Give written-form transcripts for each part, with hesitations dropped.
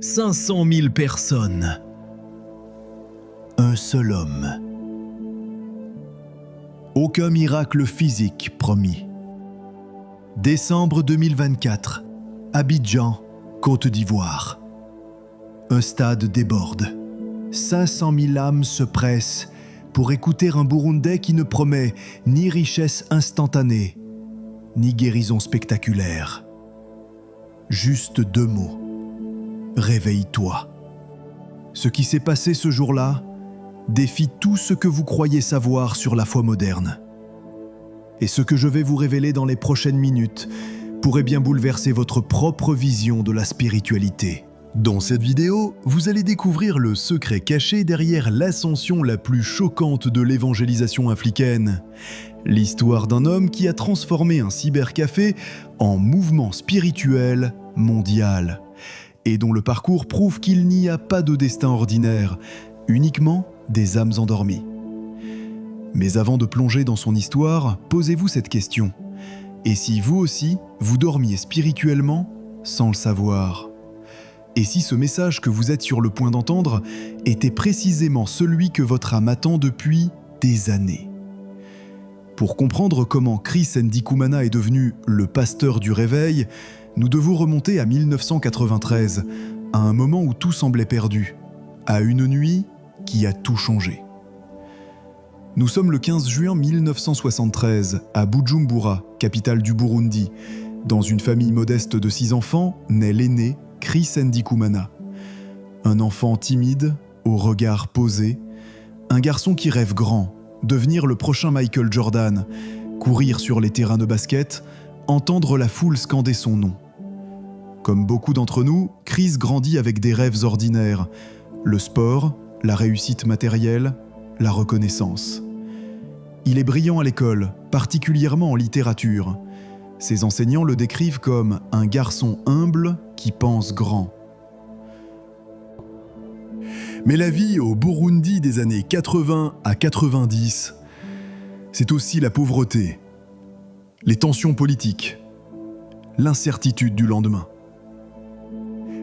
500 000 personnes. Un seul homme. Aucun miracle physique promis. Décembre 2024, Abidjan, Côte d'Ivoire. Un stade déborde. 500 000 âmes se pressent pour écouter un Burundais qui ne promet ni richesse instantanée, ni guérison spectaculaire. Juste 2 mots. Réveille-toi. Ce qui s'est passé ce jour-là défie tout ce que vous croyez savoir sur la foi moderne. Et ce que je vais vous révéler dans les prochaines minutes pourrait bien bouleverser votre propre vision de la spiritualité. Dans cette vidéo, vous allez découvrir le secret caché derrière l'ascension la plus choquante de l'évangélisation africaine. L'histoire d'un homme qui a transformé un cybercafé en mouvement spirituel mondial, et dont le parcours prouve qu'il n'y a pas de destin ordinaire, uniquement des âmes endormies. Mais avant de plonger dans son histoire, posez-vous cette question. Et si vous aussi, vous dormiez spirituellement sans le savoir ? Et si ce message que vous êtes sur le point d'entendre était précisément celui que votre âme attend depuis des années ? Pour comprendre comment Chris Ndikumana est devenu le pasteur du réveil, nous devons remonter à 1993, à un moment où tout semblait perdu, à une nuit qui a tout changé. Nous sommes le 15 juin 1973, à Bujumbura, capitale du Burundi. Dans une famille modeste de 6 enfants, naît l'aîné, Chris Ndikumana. Un enfant timide, au regard posé, un garçon qui rêve grand, devenir le prochain Michael Jordan, courir sur les terrains de basket, entendre la foule scander son nom. Comme beaucoup d'entre nous, Chris grandit avec des rêves ordinaires, le sport, la réussite matérielle, la reconnaissance. Il est brillant à l'école, particulièrement en littérature. Ses enseignants le décrivent comme un garçon humble qui pense grand. Mais la vie au Burundi des années 80 à 90, c'est aussi la pauvreté, les tensions politiques, l'incertitude du lendemain.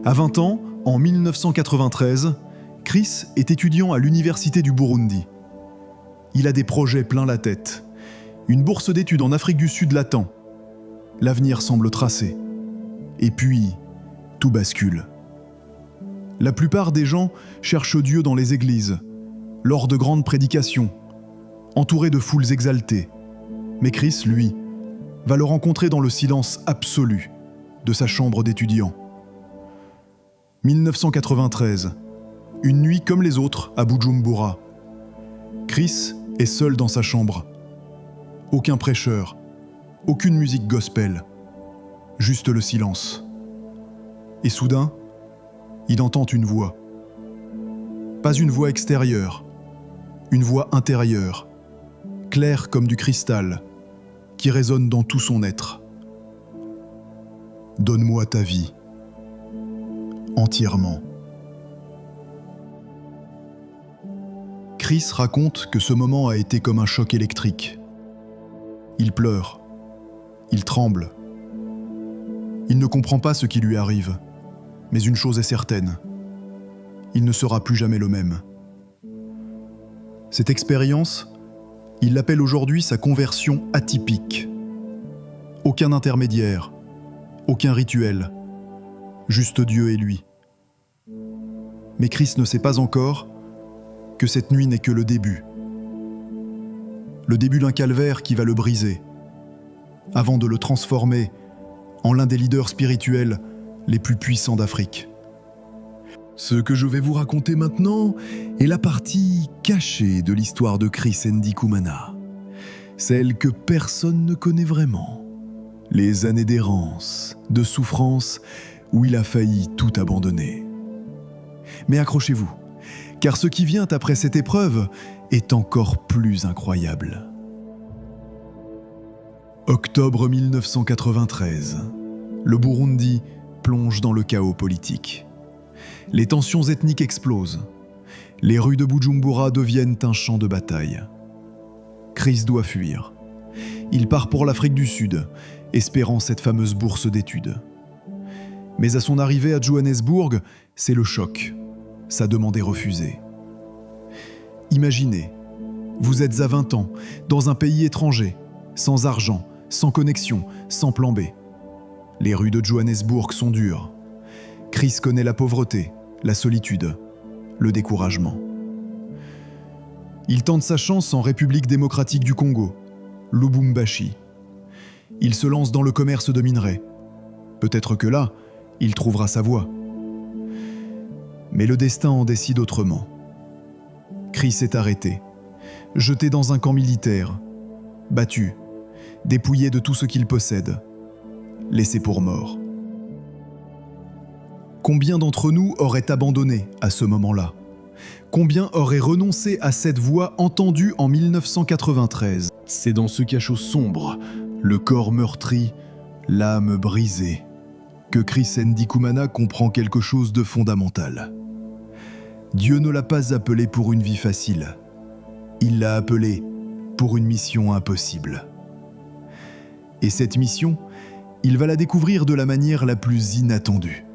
À 20 ans, en 1993, Chris est étudiant à l'Université du Burundi. Il a des projets plein la tête. Une bourse d'études en Afrique du Sud l'attend. L'avenir semble tracé. Et puis, tout bascule. La plupart des gens cherchent Dieu dans les églises, lors de grandes prédications, entourés de foules exaltées. Mais Chris, lui, va le rencontrer dans le silence absolu de sa chambre d'étudiant. 1993, une nuit comme les autres à Bujumbura. Chris est seul dans sa chambre. Aucun prêcheur, aucune musique gospel, juste le silence. Et soudain, il entend une voix. Pas une voix extérieure, une voix intérieure, claire comme du cristal, qui résonne dans tout son être. Donne-moi ta vie, entièrement. Chris raconte que ce moment a été comme un choc électrique. Il pleure, il tremble. Il ne comprend pas ce qui lui arrive, mais une chose est certaine, il ne sera plus jamais le même. Cette expérience, il l'appelle aujourd'hui sa conversion atypique. Aucun intermédiaire, aucun rituel, juste Dieu et lui. Mais Chris ne sait pas encore que cette nuit n'est que le début. Le début d'un calvaire qui va le briser, avant de le transformer en l'un des leaders spirituels les plus puissants d'Afrique. Ce que je vais vous raconter maintenant est la partie cachée de l'histoire de Chris Ndikumana, celle que personne ne connaît vraiment. Les années d'errance, de souffrance, où il a failli tout abandonner. Mais accrochez-vous, car ce qui vient après cette épreuve est encore plus incroyable. Octobre 1993, le Burundi plonge dans le chaos politique. Les tensions ethniques explosent. Les rues de Bujumbura deviennent un champ de bataille. Chris doit fuir. Il part pour l'Afrique du Sud, espérant cette fameuse bourse d'études. Mais à son arrivée à Johannesburg, c'est le choc. Sa demande est refusée. Imaginez, vous êtes à 20 ans, dans un pays étranger, sans argent, sans connexion, sans plan B. Les rues de Johannesburg sont dures. Chris connaît la pauvreté, la solitude, le découragement. Il tente sa chance en République démocratique du Congo, Lubumbashi. Il se lance dans le commerce de minerais. Peut-être que là, il trouvera sa voie. Mais le destin en décide autrement. Chris est arrêté, jeté dans un camp militaire, battu, dépouillé de tout ce qu'il possède, laissé pour mort. Combien d'entre nous auraient abandonné à ce moment-là ? Combien auraient renoncé à cette voix entendue en 1993 ? C'est dans ce cachot sombre, le corps meurtri, l'âme brisée, que Chris Ndikumana comprend quelque chose de fondamental. Dieu ne l'a pas appelé pour une vie facile. Il l'a appelé pour une mission impossible. Et cette mission, il va la découvrir de la manière la plus inattendue.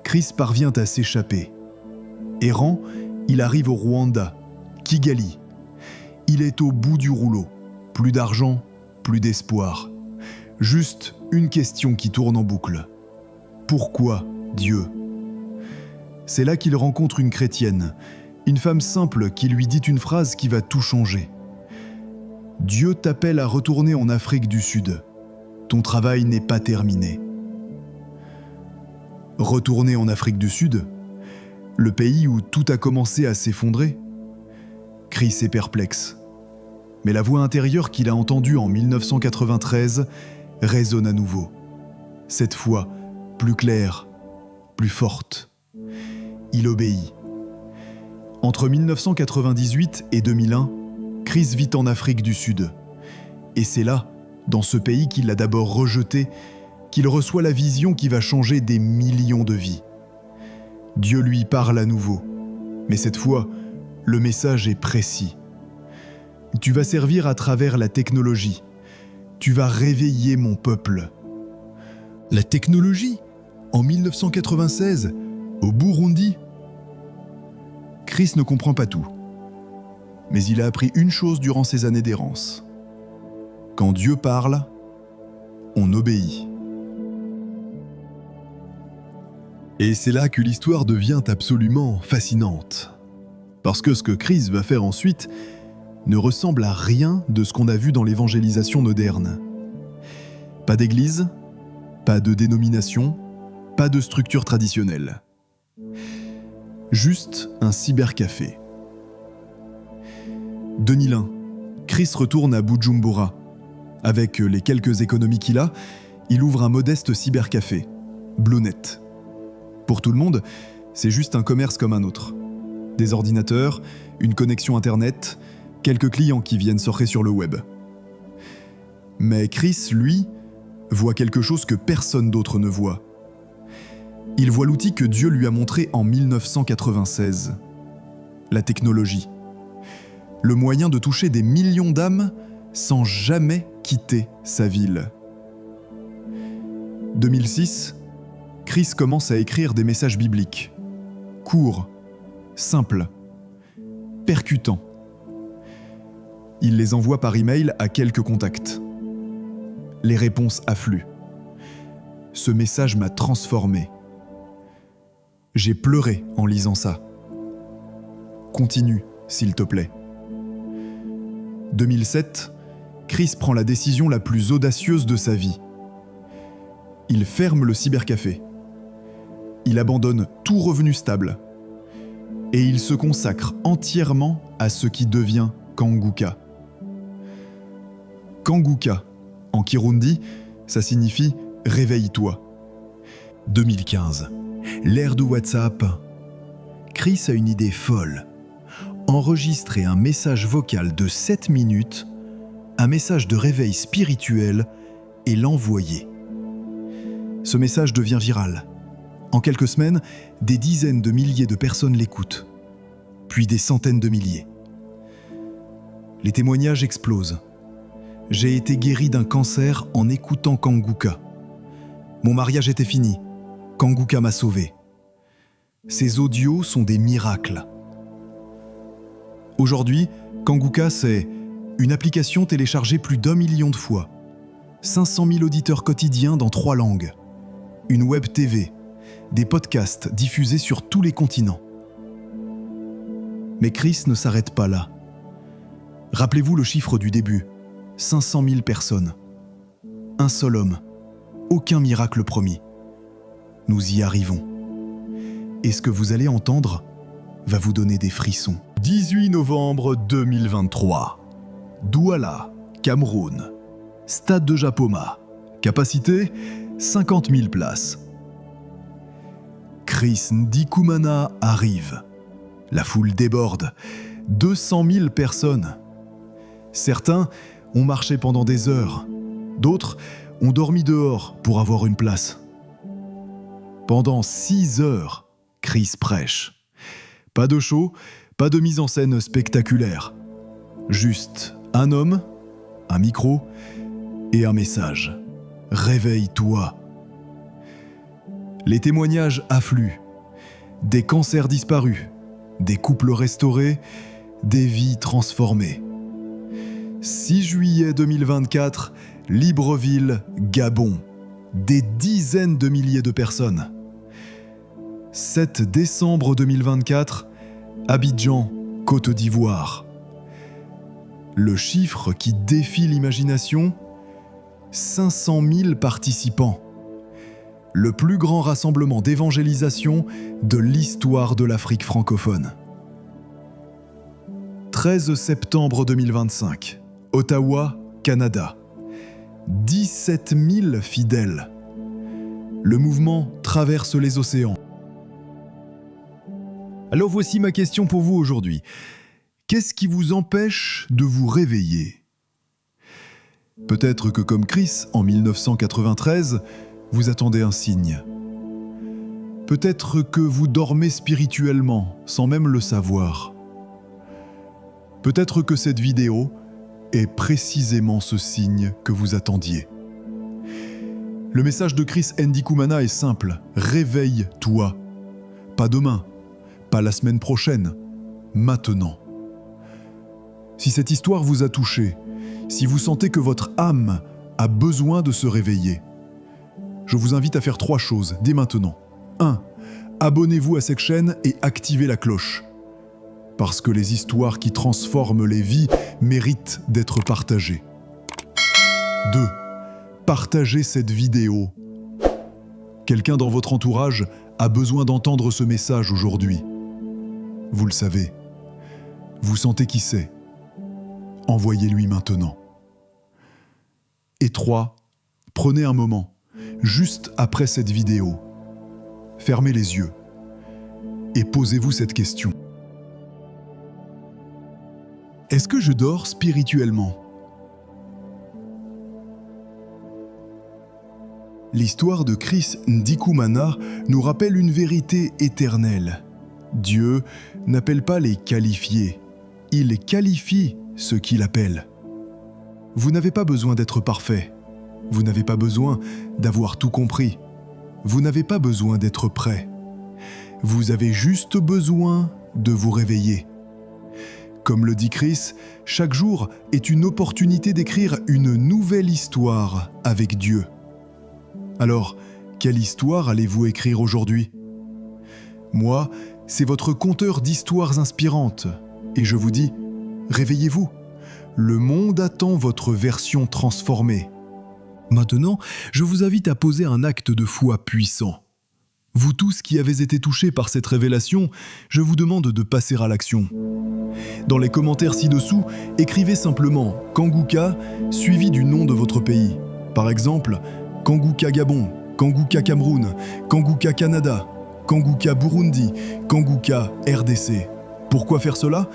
Chris parvient à s'échapper. Errant, il arrive au Rwanda, Kigali. Il est au bout du rouleau. Plus d'argent, plus d'espoir. Juste une question qui tourne en boucle. Pourquoi Dieu ? C'est là qu'il rencontre une chrétienne, une femme simple qui lui dit une phrase qui va tout changer. Dieu t'appelle à retourner en Afrique du Sud. Ton travail n'est pas terminé. Retourner en Afrique du Sud ? Le pays où tout a commencé à s'effondrer ? Chris est perplexe. Mais la voix intérieure qu'il a entendue en 1993 résonne à nouveau. Cette fois, plus claire, plus forte. Il obéit. Entre 1998 et 2001, Chris vit en Afrique du Sud. Et c'est là, dans ce pays qu'il a d'abord rejeté, qu'il reçoit la vision qui va changer des millions de vies. Dieu lui parle à nouveau. Mais cette fois, le message est précis. Tu vas servir à travers la technologie. Tu vas réveiller mon peuple. La technologie ? En 1996 ? Au Burundi ? Chris ne comprend pas tout. Mais il a appris une chose durant ses années d'errance. Quand Dieu parle, on obéit. Et c'est là que l'histoire devient absolument fascinante. Parce que ce que Chris va faire ensuite ne ressemble à rien de ce qu'on a vu dans l'évangélisation moderne. Pas d'église, pas de dénomination, pas de structure traditionnelle. Juste un cybercafé. 2001, Chris retourne à Bujumbura. Avec les quelques économies qu'il a, il ouvre un modeste cybercafé, Blownet. Pour tout le monde, c'est juste un commerce comme un autre. Des ordinateurs, une connexion internet, quelques clients qui viennent surfer sur le web. Mais Chris, lui, voit quelque chose que personne d'autre ne voit. Il voit l'outil que Dieu lui a montré en 1996. La technologie. Le moyen de toucher des millions d'âmes sans jamais quitter sa ville. 2006, Chris commence à écrire des messages bibliques. Courts, simples, percutants. Il les envoie par email à quelques contacts. Les réponses affluent. Ce message m'a transformé. J'ai pleuré en lisant ça. Continue, s'il te plaît. 2007, Chris prend la décision la plus audacieuse de sa vie. Il ferme le cybercafé. Il abandonne tout revenu stable. Et il se consacre entièrement à ce qui devient Kanguka. Kanguka, en Kirundi, ça signifie « réveille-toi ». 2015, l'ère de WhatsApp. Chris a une idée folle. Enregistrer un message vocal de 7 minutes, un message de réveil spirituel et l'envoyer. Ce message devient viral. En quelques semaines, des dizaines de milliers de personnes l'écoutent, puis des centaines de milliers. Les témoignages explosent. J'ai été guéri d'un cancer en écoutant Kanguka. Mon mariage était fini, Kanguka m'a sauvé. Ces audios sont des miracles. Aujourd'hui, Kanguka, c'est une application téléchargée plus d'1 million de fois, 500 000 auditeurs quotidiens dans 3 langues, une web TV, des podcasts diffusés sur tous les continents. Mais Chris ne s'arrête pas là. Rappelez-vous le chiffre du début, 500 000 personnes. Un seul homme, aucun miracle promis. Nous y arrivons. Et ce que vous allez entendre va vous donner des frissons. 18 novembre 2023. Douala, Cameroun. Stade de Japoma. Capacité 50 000 places. Chris Ndikumana arrive. La foule déborde. 200 000 personnes. Certains ont marché pendant des heures. D'autres ont dormi dehors pour avoir une place. Pendant 6 heures, Chris prêche. Pas de show, pas de mise en scène spectaculaire. Juste un homme, un micro et un message. Réveille-toi. Les témoignages affluent. Des cancers disparus, des couples restaurés, des vies transformées. 6 juillet 2024, Libreville, Gabon. Des dizaines de milliers de personnes. 7 décembre 2024, Abidjan, Côte d'Ivoire. Le chiffre qui défie l'imagination, 500 000 participants. Le plus grand rassemblement d'évangélisation de l'histoire de l'Afrique francophone. 13 septembre 2025, Ottawa, Canada. 17 000 fidèles. Le mouvement traverse les océans. Alors voici ma question pour vous aujourd'hui. Qu'est-ce qui vous empêche de vous réveiller ? Peut-être que comme Chris, en 1993, vous attendez un signe. Peut-être que vous dormez spirituellement, sans même le savoir. Peut-être que cette vidéo est précisément ce signe que vous attendiez. Le message de Chris Ndikumana est simple. Réveille-toi. Pas demain, pas la semaine prochaine, maintenant. Si cette histoire vous a touché, si vous sentez que votre âme a besoin de se réveiller, je vous invite à faire 3 choses dès maintenant. 1. Abonnez-vous à cette chaîne et activez la cloche. Parce que les histoires qui transforment les vies méritent d'être partagées. 2. Partagez cette vidéo. Quelqu'un dans votre entourage a besoin d'entendre ce message aujourd'hui. Vous le savez. Vous sentez qui c'est. Envoyez-lui maintenant. Et 3. Prenez un moment, juste après cette vidéo. Fermez les yeux et posez-vous cette question. Est-ce que je dors spirituellement ? L'histoire de Chris Ndikumana nous rappelle une vérité éternelle. Dieu n'appelle pas les qualifiés, il qualifie ceux qu'il appelle. Vous n'avez pas besoin d'être parfait, vous n'avez pas besoin d'avoir tout compris, vous n'avez pas besoin d'être prêt. Vous avez juste besoin de vous réveiller. Comme le dit Chris, chaque jour est une opportunité d'écrire une nouvelle histoire avec Dieu. Alors, quelle histoire allez-vous écrire aujourd'hui ? Moi, c'est votre conteur d'histoires inspirantes. Et je vous dis, réveillez-vous. Le monde attend votre version transformée. Maintenant, je vous invite à poser un acte de foi puissant. Vous tous qui avez été touchés par cette révélation, je vous demande de passer à l'action. Dans les commentaires ci-dessous, écrivez simplement « Kanguka » suivi du nom de votre pays. Par exemple, Kanguka Gabon, Kanguka Cameroun, Kanguka Canada, Kanguka Burundi, Kanguka RDC. Pourquoi faire cela ?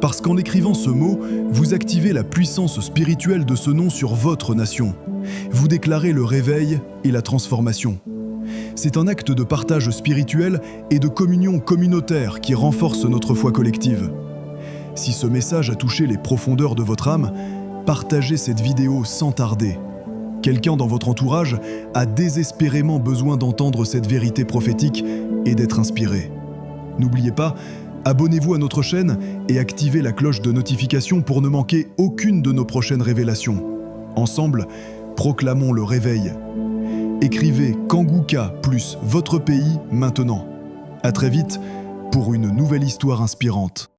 Parce qu'en écrivant ce mot, vous activez la puissance spirituelle de ce nom sur votre nation. Vous déclarez le réveil et la transformation. C'est un acte de partage spirituel et de communion communautaire qui renforce notre foi collective. Si ce message a touché les profondeurs de votre âme, partagez cette vidéo sans tarder. Quelqu'un dans votre entourage a désespérément besoin d'entendre cette vérité prophétique et d'être inspiré. N'oubliez pas, abonnez-vous à notre chaîne et activez la cloche de notification pour ne manquer aucune de nos prochaines révélations. Ensemble, proclamons le réveil. Écrivez Kanguka plus votre pays maintenant. À très vite pour une nouvelle histoire inspirante.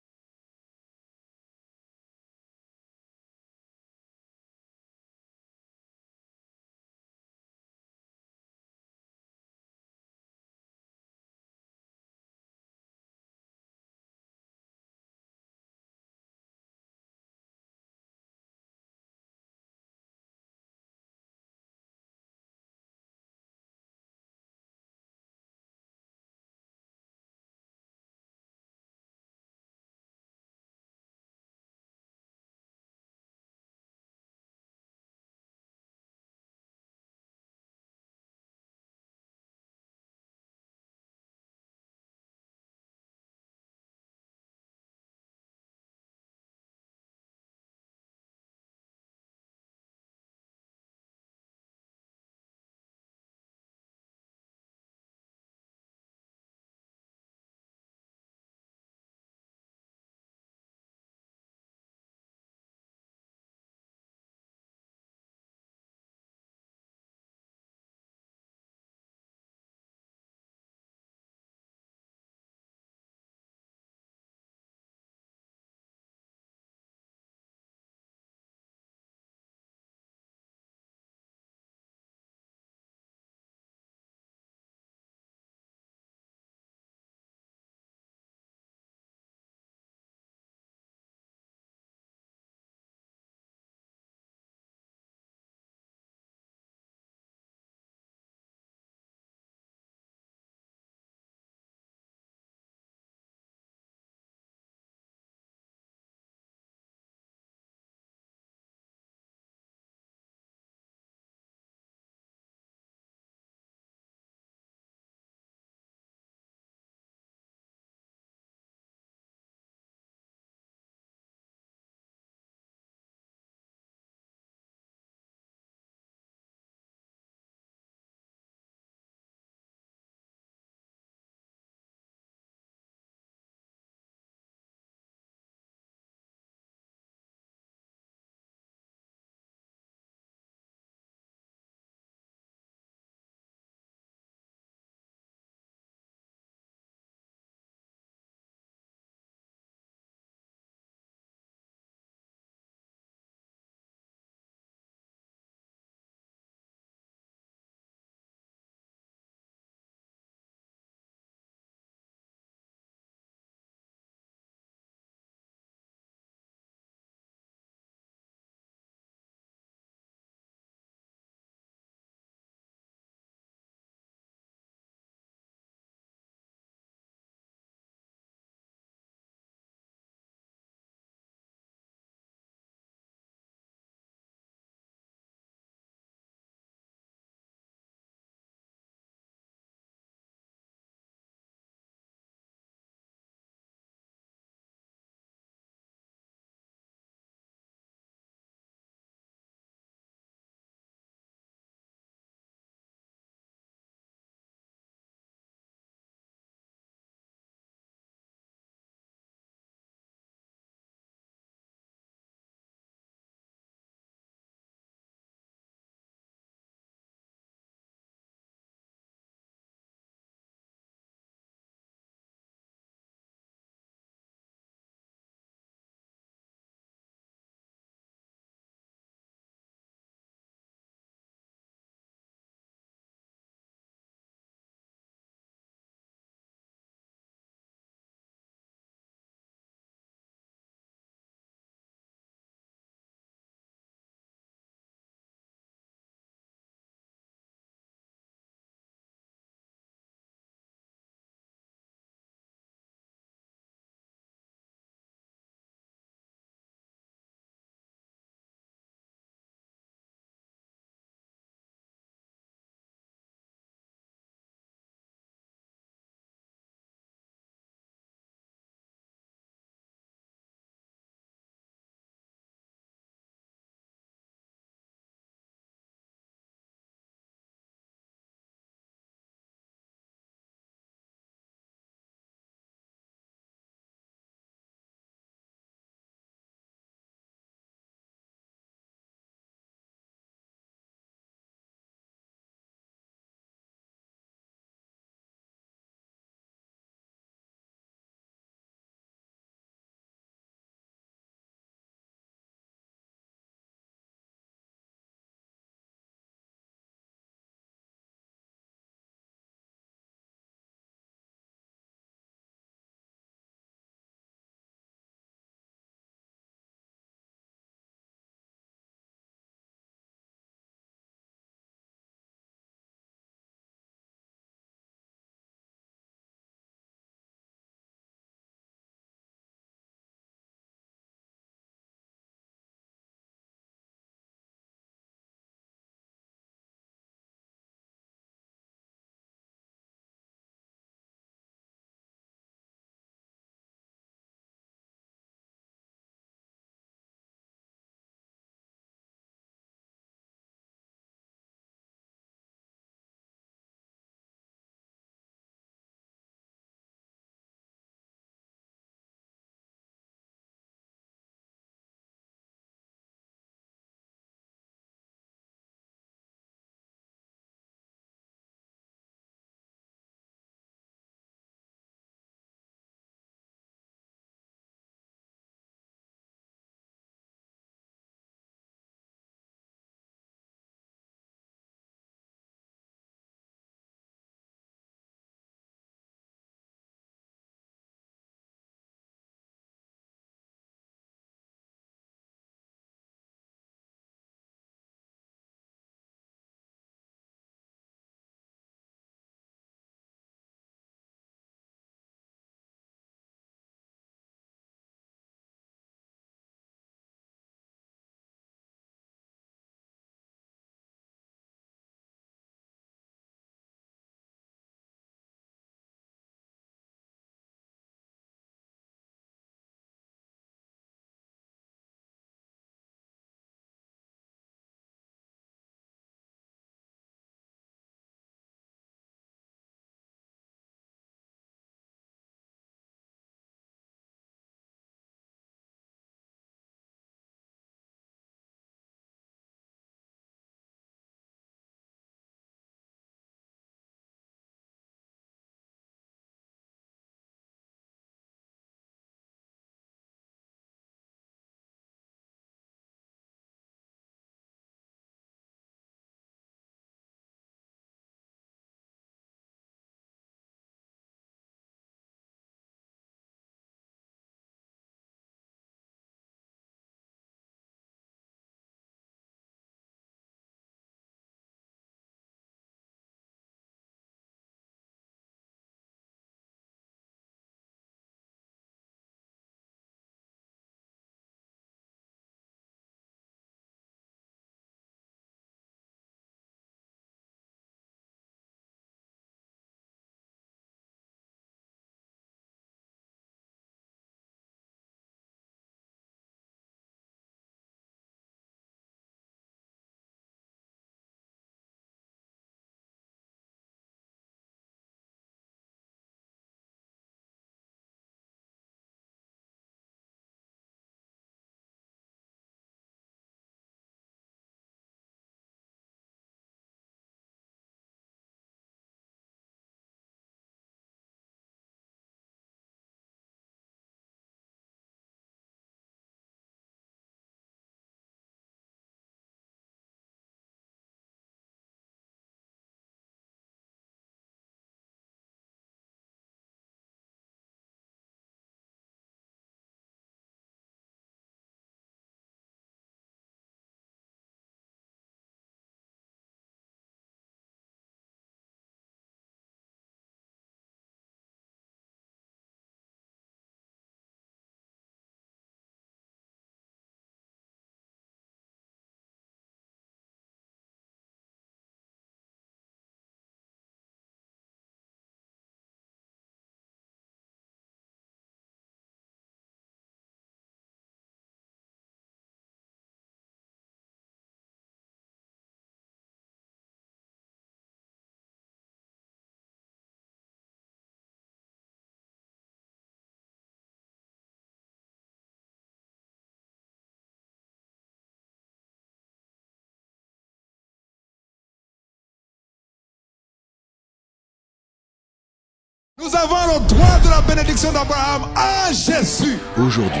Nous avons le droit de la bénédiction d'Abraham en Jésus. Aujourd'hui,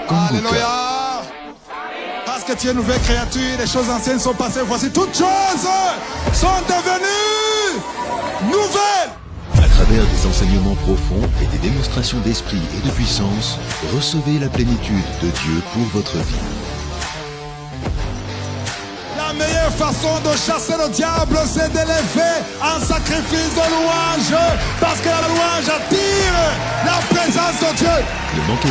comme Alléluia. Parce que tu es une nouvelle créature, les choses anciennes sont passées. Voici toutes choses sont devenues nouvelles. à travers des enseignements profonds et des démonstrations d'esprit et de puissance, recevez la plénitude de Dieu pour votre vie. La meilleure façon de chasser le diable, c'est d'élever un sacrifice de louange. Parce que la louange attire la présence de Dieu. Ne manquez